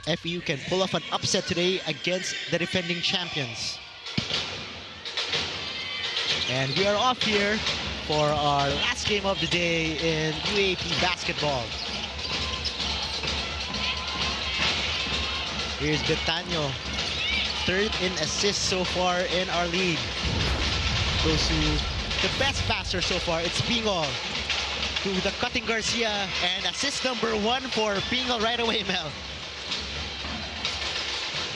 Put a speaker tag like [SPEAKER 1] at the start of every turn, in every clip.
[SPEAKER 1] FEU can pull off an upset today against the defending champions. And we are off here for our last game of the day in UAAP basketball. Here's Betano, third in assists so far in our league. Goes to the best passer so far, it's Pingol. To the cutting Garcia, and assist number 1 for Pingol right away, Mel.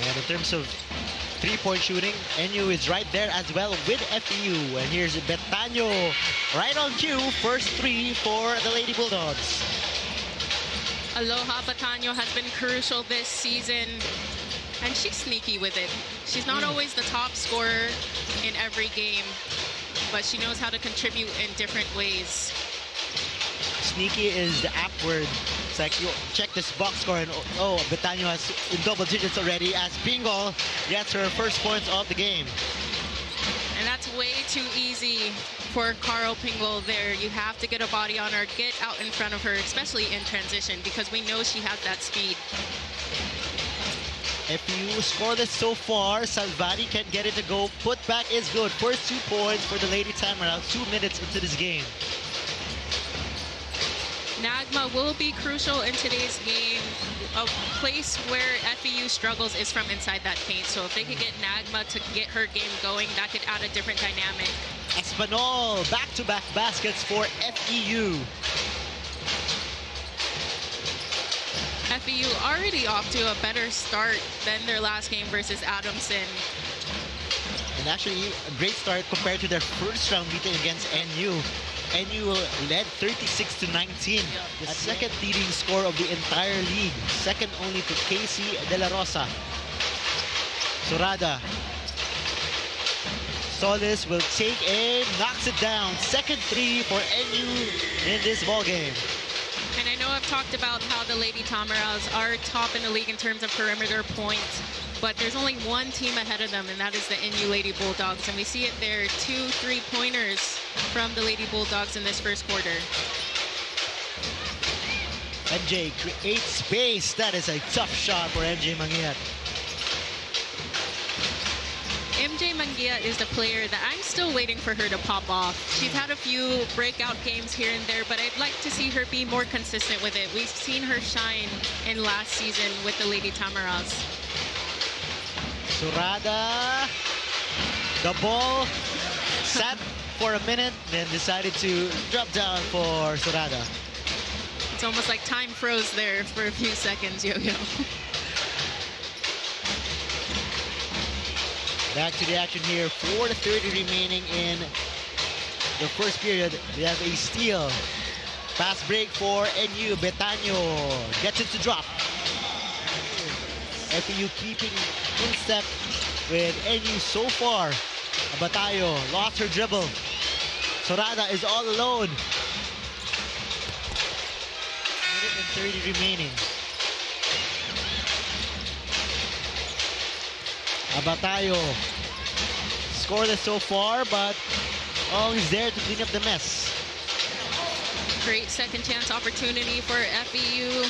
[SPEAKER 1] And in terms of three-point shooting, NU is right there as well with FEU. And here's Betano right on cue, first three for the Lady Bulldogs.
[SPEAKER 2] Aloha Betano has been crucial this season, and she's sneaky with it. She's not always the top scorer in every game, but she knows how to contribute in different ways.
[SPEAKER 1] Sneaky is the app word. It's like you check this box score and oh, Betano has in double digits already as Pingol gets her first points of the game.
[SPEAKER 2] And that's way too easy for Carl Pingol there. You have to get a body on her, get out in front of her, especially in transition, because we know she has that speed.
[SPEAKER 1] FEU scoreless so far. Salvari can't get it to go. Putback is good. First 2 points for the Lady Tamaraws, 2 minutes into this game.
[SPEAKER 2] Nagma will be crucial in today's game. A place where FEU struggles is from inside that paint. So if they could get Nagma to get her game going, that could add a different dynamic.
[SPEAKER 1] Espanol, back-to-back baskets for FEU.
[SPEAKER 2] FEU already off to a better start than their last game versus Adamson.
[SPEAKER 1] And actually, a great start compared to their first round meeting against NU. NU led 36-19, the second leading score of the entire league, second only to Casey De La Rosa. Surada. Solis will take aim, knocks it down. Second three for NU in this ballgame.
[SPEAKER 2] And I know I've talked about how the Lady Tamaraws are top in the league in terms of perimeter points, but there's only one team ahead of them, and that is the NU Lady Bulldogs. And we see it there, 2 3-pointers from the Lady Bulldogs in this first quarter.
[SPEAKER 1] MJ creates space. That is a tough shot for MJ Mangiat.
[SPEAKER 2] MJ Mangia is the player that I'm still waiting for her to pop off. She's had a few breakout games here and there, but I'd like to see her be more consistent with it. We've seen her shine in last season with the Lady Tamaraws.
[SPEAKER 1] Surada, the ball sat for a minute, then decided to drop down for Surada.
[SPEAKER 2] It's almost like time froze there for a few seconds, Yo-Yo.
[SPEAKER 1] Back to the action here, 4:30 remaining in the first period. We have a steal. Fast break for NU. Betano gets it to drop. FEU keeping in step with NU so far. Abatayo lost her dribble. Surada is all alone. Minute and 30 remaining. Abatayo scoreless so far, but always there to clean up the mess.
[SPEAKER 2] Great second chance opportunity for FEU.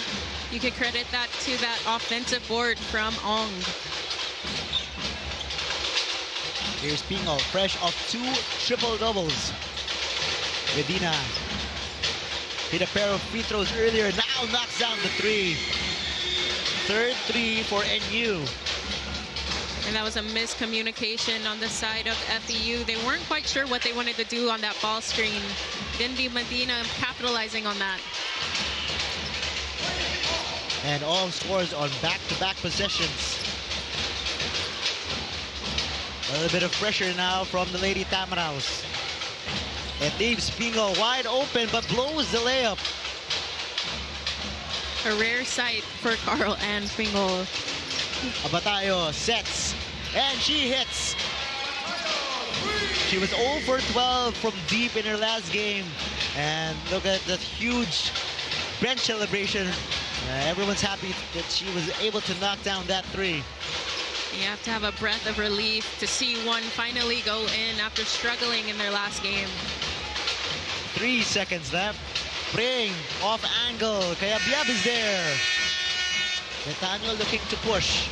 [SPEAKER 2] You could credit that to that offensive board from Ong.
[SPEAKER 1] Here's Pingol, fresh off 2 triple doubles. Medina hit a pair of free throws earlier, now knocks down the 3. Third 3 for NU.
[SPEAKER 2] And that was a miscommunication on the side of FEU. They weren't quite sure what they wanted to do on that ball screen. Dindi Medina capitalizing on that.
[SPEAKER 1] And all scores on back-to-back possessions. A little bit of pressure now from the Lady Tamaraws. It leaves Pingol wide open, but blows the layup.
[SPEAKER 2] A rare sight for Carl and Pingol.
[SPEAKER 1] Abatayo sets, and she hits. She was 0 for 12 from deep in her last game. And look at that huge bench celebration. Everyone's happy that she was able to knock down that 3.
[SPEAKER 2] You have to have a breath of relief to see one finally go in after struggling in their last game.
[SPEAKER 1] 3 seconds left. Bring off angle. Kaya Biab is there. Betano looking to push.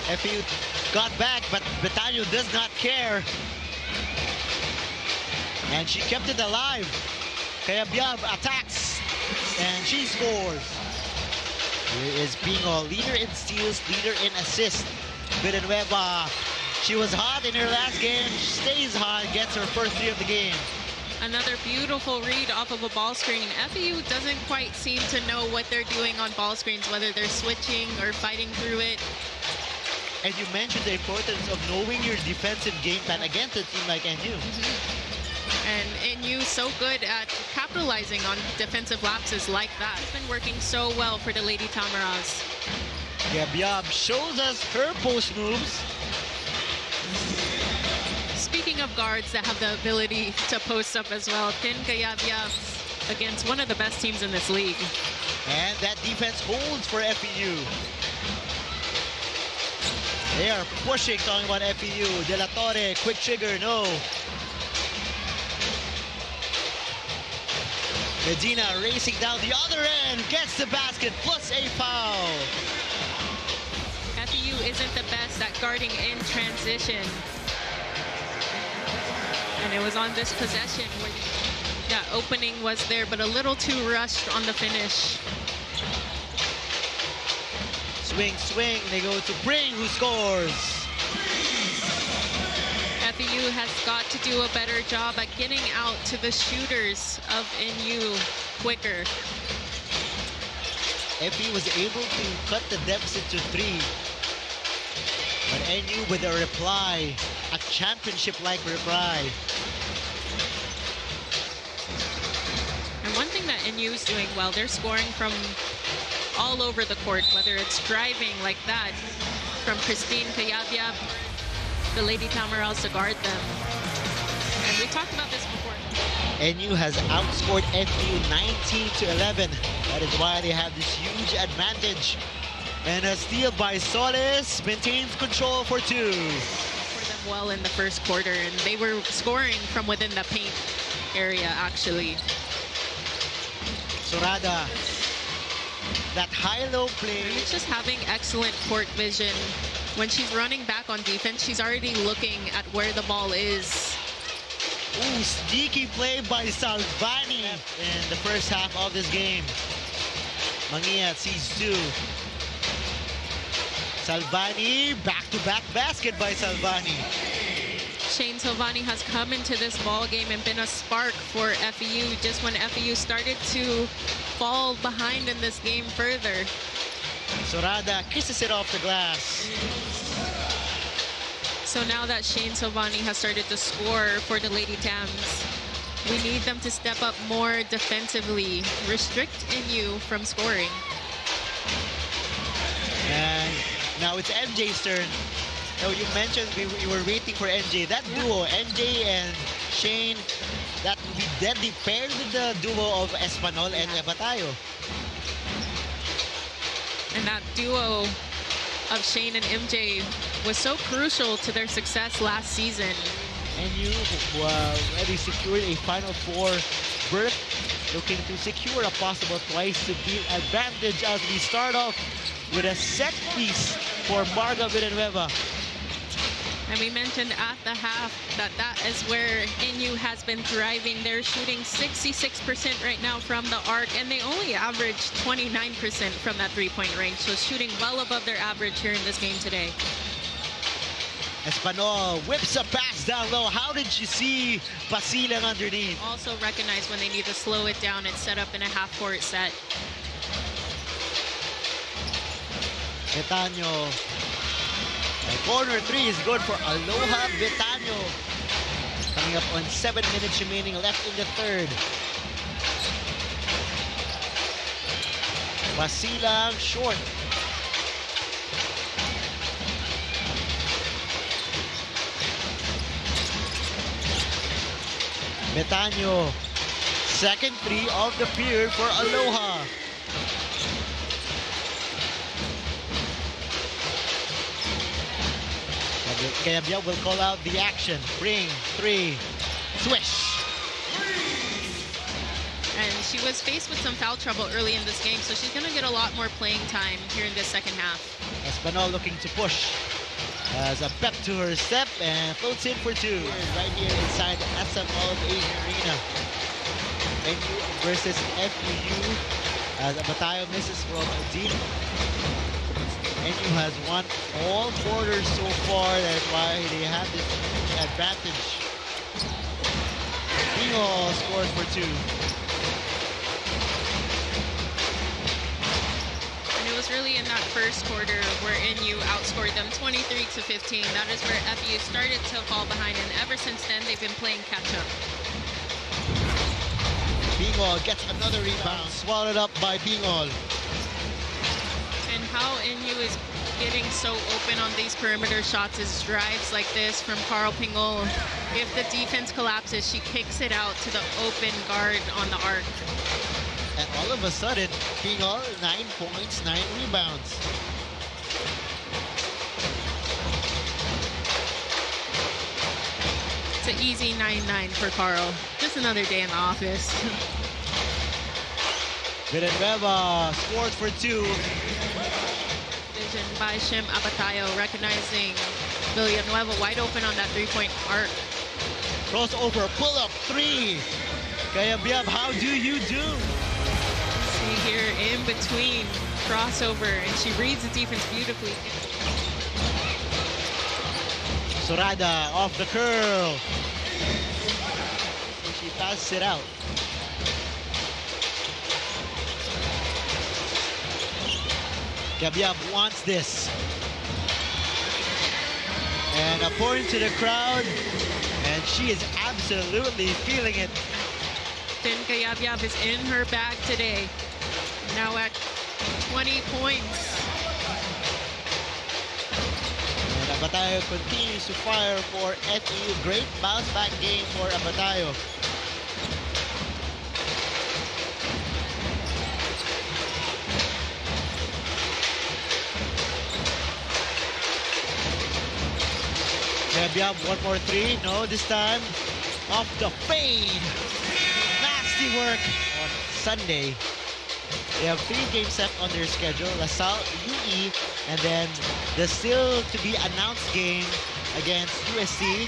[SPEAKER 1] FEU got back, but Betano does not care. And she kept it alive. Kaya Biab attacks, and she scores. Here is being a leader in steals, leader in assists. Villanueva, she was hot in her last game, stays hot, gets her first 3 of the game.
[SPEAKER 2] Another beautiful read off of a ball screen. FEU doesn't quite seem to know what they're doing on ball screens, whether they're switching or fighting through it.
[SPEAKER 1] And you mentioned the importance of knowing your defensive game plan against a team like NU.
[SPEAKER 2] And NU so good at capitalizing on defensive lapses like that. It's been working so well for the Lady Tamaraws.
[SPEAKER 1] Yeah, Biab shows us her post moves.
[SPEAKER 2] Speaking of guards that have the ability to post up as well, Tin Kayabyab against one of the best teams in this league.
[SPEAKER 1] And that defense holds for FEU. They are pushing, talking about FEU. De La Torre, quick trigger, no. Medina racing down the other end, gets the basket, plus a foul.
[SPEAKER 2] FEU isn't the best at guarding in transition. And it was on this possession where that opening was there, but a little too rushed on the finish.
[SPEAKER 1] Swing, swing, they go to Bring, who scores.
[SPEAKER 2] FEU has got to do a better job at getting out to the shooters of NU quicker.
[SPEAKER 1] FEU was able to cut the deficit to 3. But NU with a reply, a championship-like reply.
[SPEAKER 2] And one thing that NU is doing well, they're scoring from all over the court, whether it's driving like that from Christine Kayabyab, the Lady Tamaraws to guard them. And we talked about this before.
[SPEAKER 1] NU has outscored FEU 19-11. That is why they have this huge advantage. And a steal by Solis maintains control for 2.
[SPEAKER 2] For them well in the first quarter, and they were scoring from within the paint area, actually.
[SPEAKER 1] Sorada, that high-low play.
[SPEAKER 2] She's just having excellent court vision. When she's running back on defense, she's already looking at where the ball is.
[SPEAKER 1] Ooh, sneaky play by Salvani in the first half of this game. Mangia sees 2. Salvani, back-to-back basket by Salvani.
[SPEAKER 2] Shane Salvani has come into this ball game and been a spark for FEU just when FEU started to fall behind in this game further.
[SPEAKER 1] Sorada kisses it off the glass.
[SPEAKER 2] So now that Shane Salvani has started to score for the Lady Tams, we need them to step up more defensively, restrict NU from scoring.
[SPEAKER 1] And now it's MJ's turn. Now you mentioned we were waiting for NJ. That duo, NJ and Shane, that would be deadly paired with the duo of Espanol and Batayo.
[SPEAKER 2] And that duo of Shane and MJ was so crucial to their success last season.
[SPEAKER 1] NU already secured a Final Four berth, looking to secure a possible twice-to-beat advantage as we start off with a set piece for Marga Villanueva.
[SPEAKER 2] And we mentioned at the half that that is where NU has been thriving. They're shooting 66% right now from the arc, and they only average 29% from that three-point range. So shooting well above their average here in this game today.
[SPEAKER 1] Espanol whips a pass down low. How did you see Basilang underneath?
[SPEAKER 2] Also recognize when they need to slow it down and set up in a half-court set.
[SPEAKER 1] Betano. Corner 3 is good for Aloha Betano. Coming up on 7 minutes remaining left in the third. Basilang short. Betano, second 3 of the period for Aloha. Kayabyab will call out the action. Bring 3, swish.
[SPEAKER 2] And she was faced with some foul trouble early in this game, so she's going to get a lot more playing time here in the second half.
[SPEAKER 1] Espinal looking to push. As a pep to her step and floats in for two. Right here inside the SM All of Asia Arena. NU versus FEU. As Abatayo misses from deep. NU has won all quarters so far. That's why they have this advantage. Bingo scores for two.
[SPEAKER 2] And it was really in that first quarter where NU outscored them 23-15. That is where FEU started to fall behind, and ever since then they've been playing catch up.
[SPEAKER 1] Bingol gets another rebound, swallowed up by Bingol.
[SPEAKER 2] And how NU is getting so open on these perimeter shots is drives like this from Carl Pingol. If the defense collapses, she kicks it out to the open guard on the arc.
[SPEAKER 1] And all of a sudden, Pingol, 9 points, 9 rebounds.
[SPEAKER 2] It's an easy 9-9 for Carl. Just another day in the office.
[SPEAKER 1] Villanueva scored for two.
[SPEAKER 2] Vision by Shim Abatayo, recognizing Villanueva wide open on that three-point arc.
[SPEAKER 1] Crossover, pull-up, three. Kaya Biab, how do you do?
[SPEAKER 2] See here in between, crossover, and she reads the defense beautifully.
[SPEAKER 1] Sorada off the curl. She passes it out. Gabiab wants this. And a point to the crowd. And she is absolutely feeling it.
[SPEAKER 2] Tin Kayabyab is in her bag today. Now at 20 points.
[SPEAKER 1] And Abatayo continues to fire for FEU. Great bounce back game for Abatayo. Biab, one more three. No, this time off the fade. Nasty work on Sunday. They have 3 games left on their schedule. LaSalle, UE, and then the still to be announced game against USC.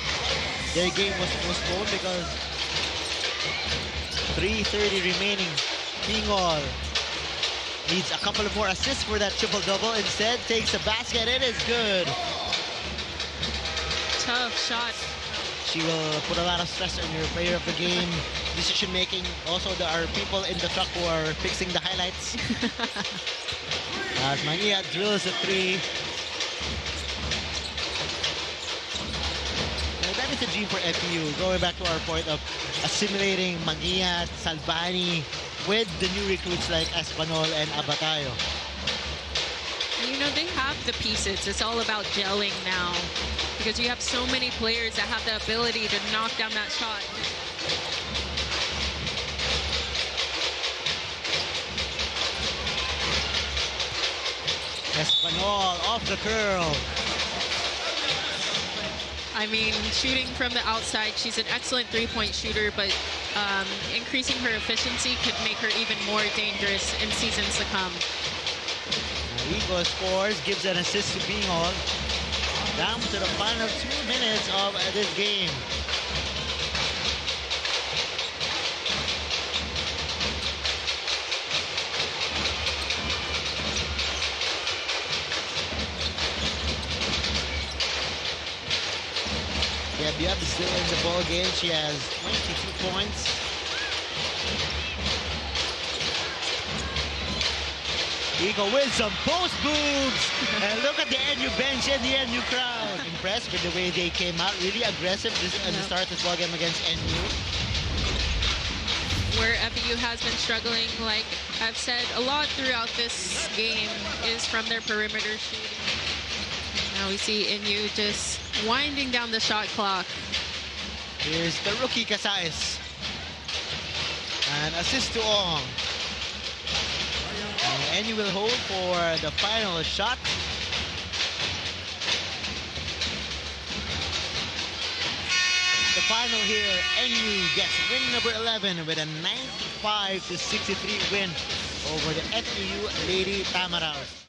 [SPEAKER 1] Their game was postponed because 3:30 remaining. Pingol needs a couple of more assists for that triple-double. Instead, takes the basket. It is good.
[SPEAKER 2] Tough shot.
[SPEAKER 1] She will put a lot of stress on your player of the game decision making. Also, there are people in the truck who are fixing the highlights. As Mania drills a three. Now, that is a dream for FEU. Going back to our point of assimilating Mania, Salvani with the new recruits like Espanol and Abatayo.
[SPEAKER 2] You know, they have the pieces. It's all about gelling now, because you have so many players that have the ability to knock down that shot.
[SPEAKER 1] Espanol off the curl.
[SPEAKER 2] I mean, shooting from the outside, she's an excellent three-point shooter, but increasing her efficiency could make her even more dangerous in seasons to come.
[SPEAKER 1] Rico scores, gives an assist to Bingol. Down to the final 2 minutes of this game. Yeah, Biab is still in the ball game. She has 22 points. Rico with some post moves. And look at the NU bench and the NU crowd. Impressed with the way they came out. Really aggressive at the start of this ball game against NU.
[SPEAKER 2] Where FEU has been struggling, like I've said a lot throughout this game, is from their perimeter shooting. Now we see NU just winding down the shot clock.
[SPEAKER 1] Here's the rookie Casais. And assist to Ong. And NU will hold for the final shot. The final here. NU gets win number 11 with a 95-63 win over the FEU Lady Tamaraws.